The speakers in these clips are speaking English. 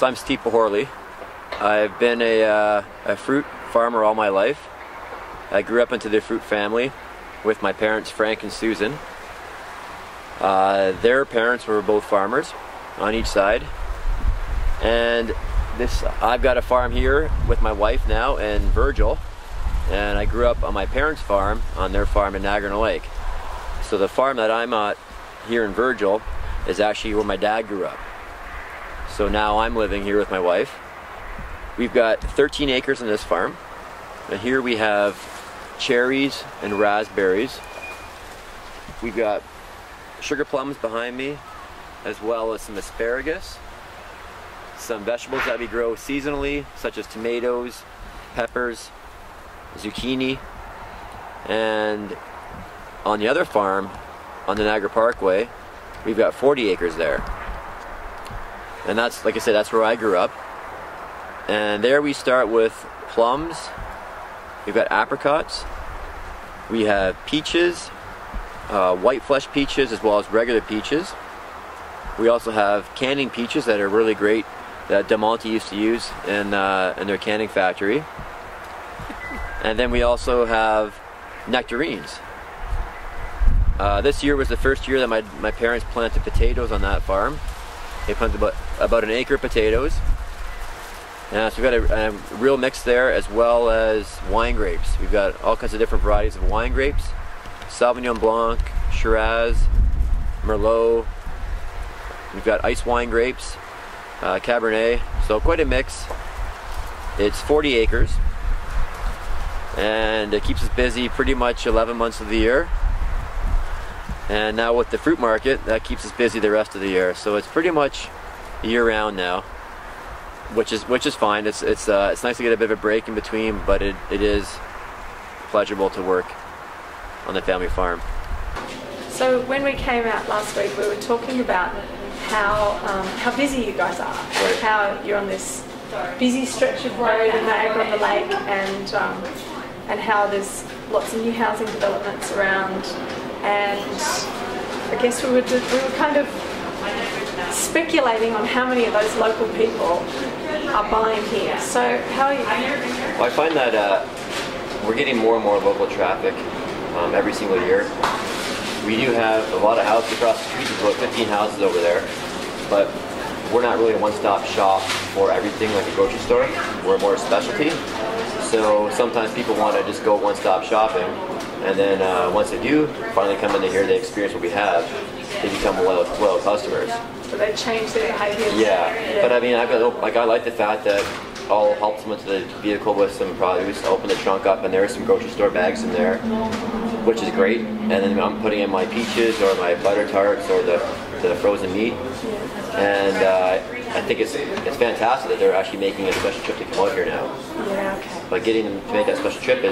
So I'm Steve Pahorley. I've been a fruit farmer all my life. I grew up into the fruit family with my parents, Frank and Susan. Their parents were both farmers on each side. And I've got a farm here with my wife now and Virgil. And I grew up on my parents' farm, on their farm in Niagara Lake. So the farm that I'm at here in Virgil is actually where my dad grew up. So now I'm living here with my wife. We've got 13 acres on this farm. And here we have cherries and raspberries. We've got sugar plums behind me, as well as some asparagus. Some vegetables that we grow seasonally, such as tomatoes, peppers, zucchini. And on the other farm, on the Niagara Parkway, we've got 40 acres there. And that's, like I said, that's where I grew up. And there we start with plums. We've got apricots. We have peaches, white flesh peaches, as well as regular peaches. We also have canning peaches that are really great, that Del Monte used to use in their canning factory. And then we also have nectarines. This year was the first year that my parents planted potatoes on that farm. They planted about an acre of potatoes. So we've got a real mix there, as well as wine grapes. We've got all kinds of different varieties of wine grapes. Sauvignon Blanc, Shiraz, Merlot. We've got ice wine grapes, Cabernet. So quite a mix. It's 40 acres. And it keeps us busy pretty much 11 months of the year. And now with the fruit market, that keeps us busy the rest of the year. So it's pretty much year-round now, which is fine. It's nice to get a bit of a break in between, but it is pleasurable to work on the family farm. So when we came out last week, we were talking about how busy you guys are, right. How you're on this busy stretch of road in Niagara on the Lake, and how there's lots of new housing developments around. And I guess we were kind of speculating on how many of those local people are buying here. So how are you? Well, I find that we're getting more and more local traffic every single year. We do have a lot of houses across the street. There's about 15 houses over there, but we're not really a one-stop shop for everything like a grocery store. We're more a specialty. So sometimes people want to just go one-stop shopping, and then once they do finally come into here, they experience what we have, they become loyal customers. So they change their behaviors. Yeah, but I mean, I like the fact that I'll help someone to the vehicle with some produce, open the trunk up, and there's some grocery store bags in there, which is great. And then I'm putting in my peaches or my butter tarts or the frozen meat. And I think it's fantastic that they're actually making a special trip to come out here now. Yeah, okay. But getting them to make that special trip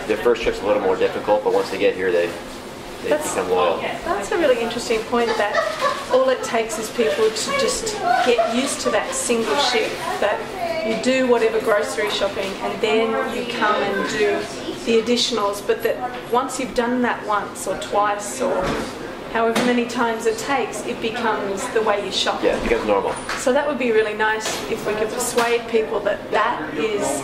their first trip's a little more difficult, but once they get here, they become loyal. That's a really interesting point, that all it takes is people to just get used to that single shift, that you do whatever grocery shopping and then you come and do the additionals, but that once you've done that once or twice or however many times it takes, it becomes the way you shop. Yeah, it becomes normal. So that would be really nice if we could persuade people that that is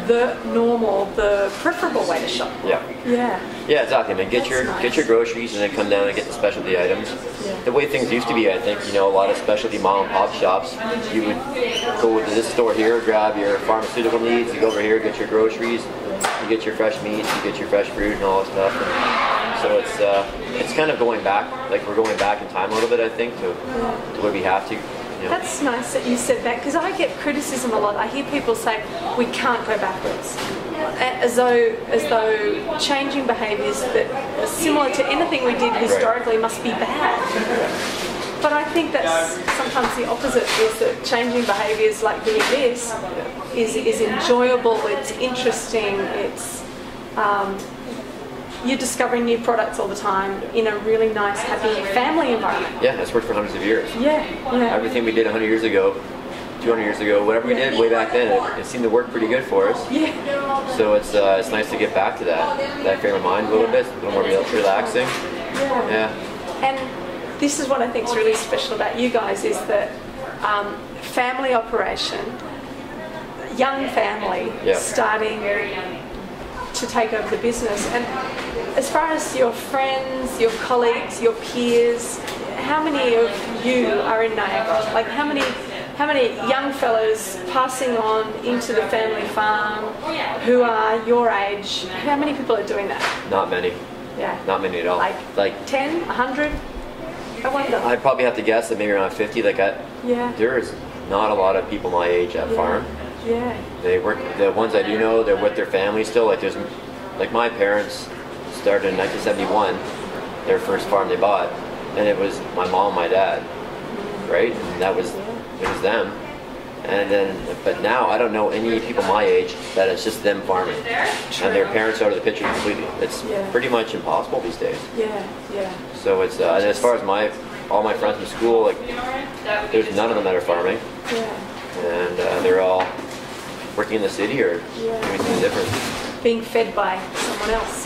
the normal, the preferable way to shop. Yeah. Yeah. Yeah, exactly. I mean, get your groceries and then come down and get the specialty items. Yeah. The way things used to be, I think, a lot of specialty mom and pop shops, you would go to this store here, grab your pharmaceutical needs, you go over here, get your groceries, you get your fresh meats, you get your fresh fruit and all that stuff. And so it's kind of going back, like we're going back in time a little bit, I think, to where we have to. That's nice that you said that, because I get criticism a lot. I hear people say we can't go backwards, as though changing behaviours that are similar to anything we did historically must be bad. But I think that's sometimes the opposite, is that changing behaviours like doing this is enjoyable, it's interesting, it's you're discovering new products all the time in a really nice, happy family environment. Yeah, that's worked for hundreds of years. Yeah. Everything we did 100 years ago, 200 years ago, whatever we did way back then, it seemed to work pretty good for us. Yeah. So it's nice to get back to that frame of mind a little bit, a little more relaxing. Yeah. And this is what I think is really special about you guys, is that family operation, young family starting to take over the business. And as far as your friends, your colleagues, your peers, how many of you are in Niagara? Like how many young fellows passing on into the family farm who are your age? How many people are doing that? Not many. Yeah. Not many at all. Like 10, 100? I wonder. I'd probably have to guess that maybe around 50. There's not a lot of people my age at farm. Yeah. They work. The ones I do know, they're with their families still. Like my parents started in 1971, their first farm they bought, and it was my mom, and my dad, right? And it was them. And then, but now I don't know any people my age that it's just them farming, and their parents are out of the picture completely. It's pretty much impossible these days. Yeah, yeah. So it's and as far as all my friends from school, like there's none of them that are farming, and they're all working in the city or doing something different. Being fed by someone else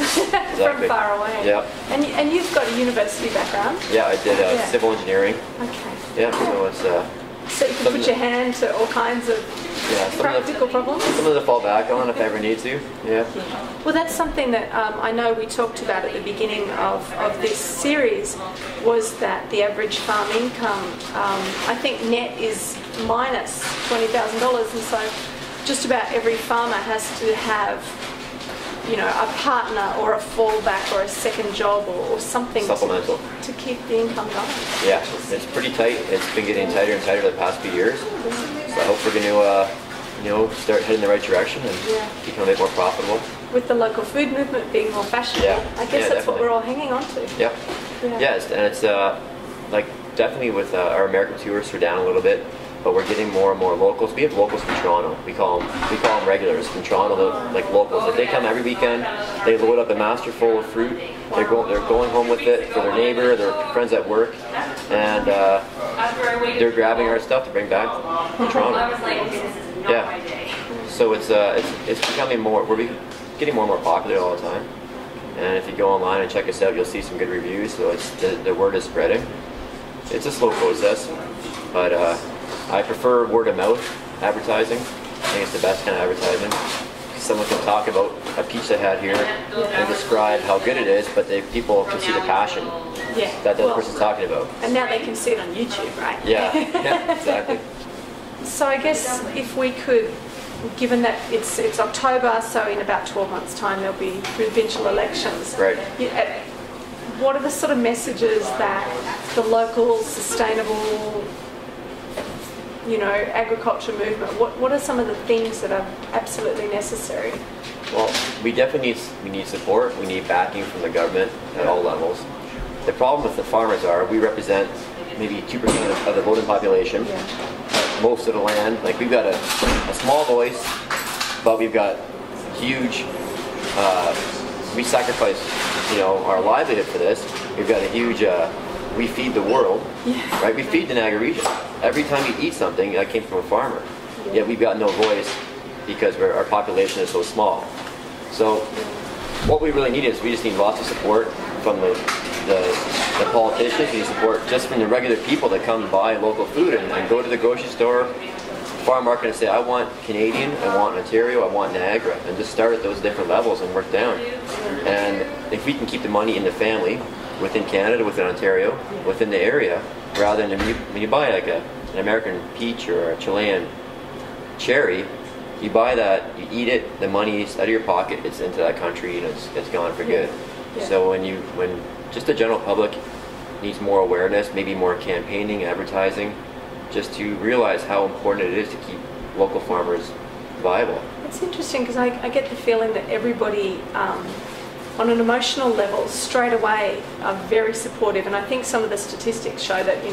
from far away. Yeah. And you've got a university background. Yeah, I did civil engineering. Okay. Yeah, so it's. So you can put your hand to all kinds of practical problems? Something to fall back on if I ever need to, Well, that's something that I know we talked about at the beginning of this series, was that the average farm income, I think net is minus $20,000, and so just about every farmer has to have, you know, a partner or a fallback or a second job or something supplemental to keep the income going. Yeah, it's pretty tight. It's been getting tighter and tighter the past few years. So I hope we're going to, start heading in the right direction and become a bit more profitable. With the local food movement being more fashionable, I guess that's what we're all hanging on to. Yeah, it's like definitely with our American tourists are down a little bit. But we're getting more and more locals. We have locals from Toronto. We call them regulars from Toronto, like locals. If they come every weekend, they load up a master full of fruit. They're going home with it for their neighbor, their friends at work, and they're grabbing our stuff to bring back to Toronto. Yeah. So it's becoming more. We're getting more and more popular all the time. And if you go online and check us out, you'll see some good reviews. So the word is spreading. It's a slow process, but. I prefer word of mouth advertising. I think it's the best kind of advertising. Someone can talk about a peach they had here and describe how good it is, but people can see the passion that the other person's talking about. And now they can see it on YouTube, right? Yeah, exactly. So I guess if we could, given that it's October, so in about 12 months' time there'll be provincial elections. Right. What are the sort of messages that the local sustainable agriculture movement, what are some of the things that are absolutely necessary? Well, we definitely need support. We need backing from the government at all levels. The problem with the farmers we represent maybe 2% of the voting population, most of the land. Like we've got a small voice, but we've got huge, we sacrifice, our livelihood for this. We've got a huge, we feed the world, right? We feed the Niagara region. Every time you eat something, that came from a farmer. Yet we've got no voice because our population is so small. So what we really need is we just need lots of support from the politicians. We need support just from the regular people that come and buy local food and go to the grocery store, farm market, and say, I want Canadian, I want Ontario, I want Niagara, and just start at those different levels and work down. And if we can keep the money in the family, within Canada, within Ontario, within the area, rather than when you buy like an American peach or a Chilean cherry, you buy that, you eat it, the money's out of your pocket, it's into that country and it's gone for good. So when just the general public needs more awareness, maybe more campaigning, advertising, just to realize how important it is to keep local farmers viable. It's interesting because I get the feeling that everybody on an emotional level straight away are very supportive, and I think some of the statistics show that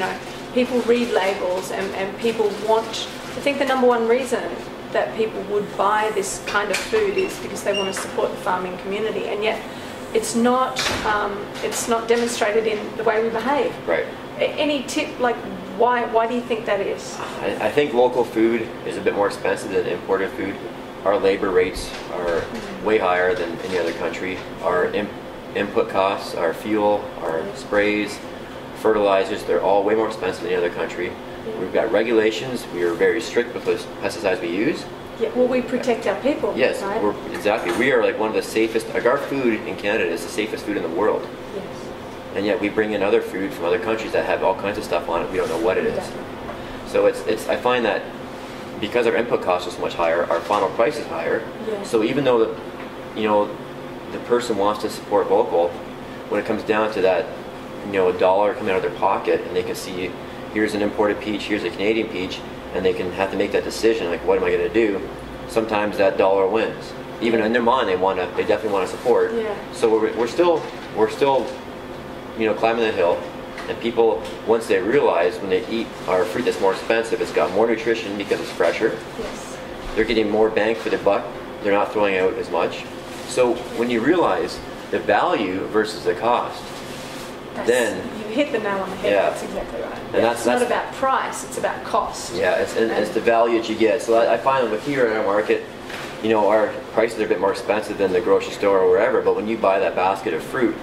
people read labels and people want. I think the number one reason that people would buy this kind of food is because they want to support the farming community, and yet it's not demonstrated in the way we behave. Right. Any tip, like why do you think that is? I think local food is a bit more expensive than imported food. Our labor rates are way higher than any other country. Our input costs, our fuel, our sprays, fertilizers, they're all way more expensive than any other country. We've got regulations. We are very strict with the pesticides we use. Yeah, well, we protect our people. Yes, right? exactly. We are like one of the safest, like our food in Canada is the safest food in the world. Yes. And yet we bring in other food from other countries that have all kinds of stuff on it. We don't know what it is. So I find that because our input cost is so much higher, our final price is higher. Yeah. So even though the person wants to support local, when it comes down to that, a dollar coming out of their pocket, and they can see, here's an imported peach, here's a Canadian peach, and they can have to make that decision, like, what am I going to do? Sometimes that dollar wins. Even in their mind, they definitely want to support. Yeah. So we're still climbing the hill, and people, once they realize when they eat our fruit that's more expensive, it's got more nutrition because it's fresher. Yes. They're getting more bang for their buck. They're not throwing out as much. So when you realize the value versus the cost, then you hit the nail on the head. Yeah. That's exactly right. And It's not about price; it's about cost. Yeah, it's the value that you get. So I find that with here in our market, our prices are a bit more expensive than the grocery store or wherever. But when you buy that basket of fruit,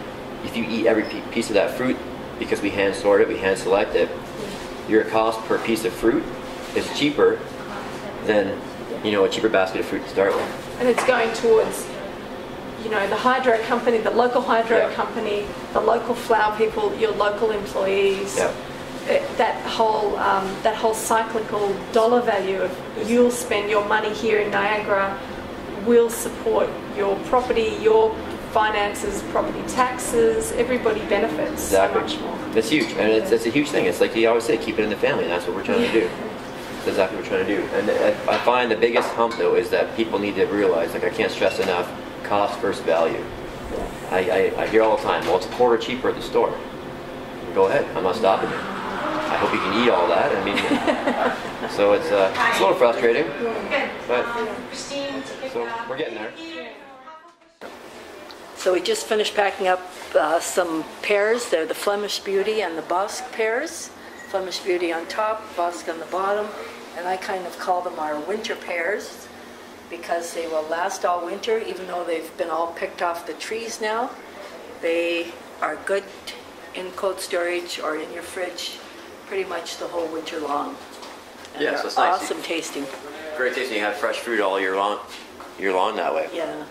if you eat every piece of that fruit, because we hand sort it, we hand select it, your cost per piece of fruit is cheaper than a cheaper basket of fruit to start with. And it's going towards the hydro company, the local hydro company, the local flower people, your local employees. Yeah. That whole cyclical dollar value of you'll spend your money here in Niagara, will support your property, your finances, property taxes. Everybody benefits so much more. That's huge, and it's a huge thing. It's like you always say, keep it in the family, and that's what we're trying to do. That's exactly what we're trying to do. And I find the biggest hump, though, is that people need to realize, like I can't stress enough, cost versus value. I hear all the time, well, it's a quarter cheaper at the store. Go ahead, I'm not stopping you. I hope you can eat all that. I mean, so it's a little frustrating, but so we're getting there. So we just finished packing up some pears. They're the Flemish Beauty and the Bosque pears. Flemish Beauty on top, Bosque on the bottom, and I kind of call them our winter pears because they will last all winter, even though they've been all picked off the trees now. They are good in cold storage or in your fridge pretty much the whole winter long. And Yeah, they're so it's nice. awesome tasting. Great tasting. You have fresh fruit all year long that way. Yeah.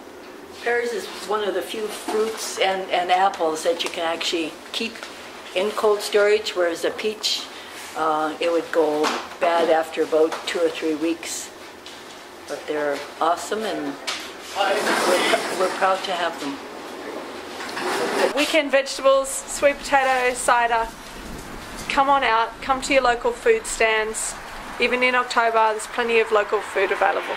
Pears is one of the few fruits and apples that you can actually keep in cold storage, whereas a peach, it would go bad after about 2 or 3 weeks. But they're awesome, and we're proud to have them. Weekend vegetables, sweet potato, cider. Come on out, come to your local food stands. Even in October, there's plenty of local food available.